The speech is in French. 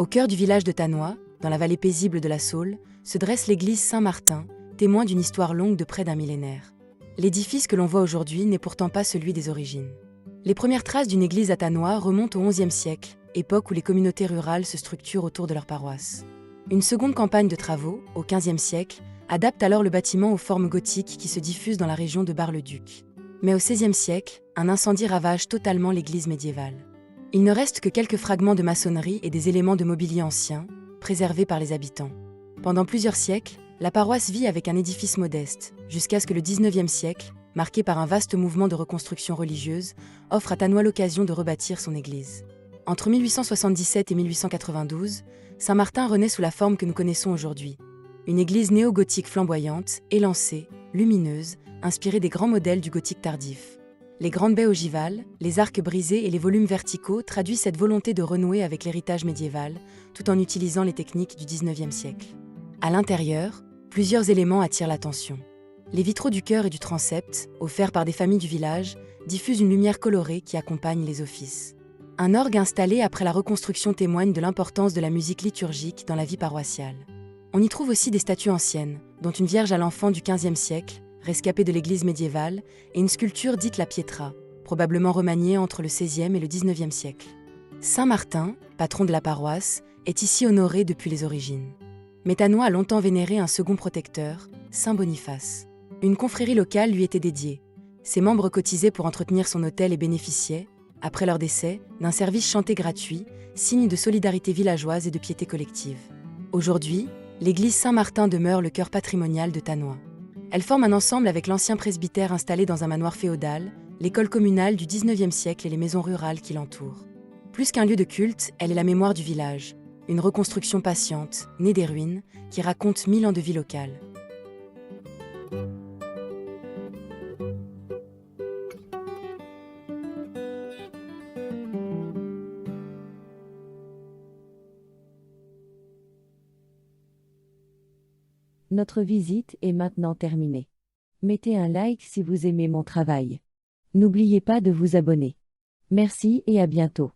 Au cœur du village de Tanois, dans la vallée paisible de la Saule, se dresse l'église Saint-Martin, témoin d'une histoire longue de près d'un millénaire. L'édifice que l'on voit aujourd'hui n'est pourtant pas celui des origines. Les premières traces d'une église à Tanois remontent au XIe siècle, époque où les communautés rurales se structurent autour de leur paroisse. Une seconde campagne de travaux, au XVe siècle, adapte alors le bâtiment aux formes gothiques qui se diffusent dans la région de Bar-le-Duc. Mais au XVIe siècle, un incendie ravage totalement l'église médiévale. Il ne reste que quelques fragments de maçonnerie et des éléments de mobilier anciens, préservés par les habitants. Pendant plusieurs siècles, la paroisse vit avec un édifice modeste, jusqu'à ce que le XIXe siècle, marqué par un vaste mouvement de reconstruction religieuse, offre à Tanois l'occasion de rebâtir son église. Entre 1877 et 1892, Saint-Martin renaît sous la forme que nous connaissons aujourd'hui. Une église néo-gothique flamboyante, élancée, lumineuse, inspirée des grands modèles du gothique tardif. Les grandes baies ogivales, les arcs brisés et les volumes verticaux traduisent cette volonté de renouer avec l'héritage médiéval, tout en utilisant les techniques du XIXe siècle. À l'intérieur, plusieurs éléments attirent l'attention. Les vitraux du chœur et du transept, offerts par des familles du village, diffusent une lumière colorée qui accompagne les offices. Un orgue installé après la reconstruction témoigne de l'importance de la musique liturgique dans la vie paroissiale. On y trouve aussi des statues anciennes, dont une Vierge à l'Enfant du XVe siècle, rescapée de l'église médiévale, et une sculpture dite la Pietra, probablement remaniée entre le XVIe et le XIXe siècle. Saint Martin, patron de la paroisse, est ici honoré depuis les origines. Mais Tanois a longtemps vénéré un second protecteur, Saint Boniface. Une confrérie locale lui était dédiée. Ses membres cotisaient pour entretenir son autel et bénéficiaient, après leur décès, d'un service chanté gratuit, signe de solidarité villageoise et de piété collective. Aujourd'hui, l'église Saint-Martin demeure le cœur patrimonial de Tanois. Elle forme un ensemble avec l'ancien presbytère installé dans un manoir féodal, l'école communale du XIXe siècle et les maisons rurales qui l'entourent. Plus qu'un lieu de culte, elle est la mémoire du village, une reconstruction patiente, née des ruines, qui raconte 1000 ans de vie locale. Notre visite est maintenant terminée. Mettez un like si vous aimez mon travail. N'oubliez pas de vous abonner. Merci et à bientôt.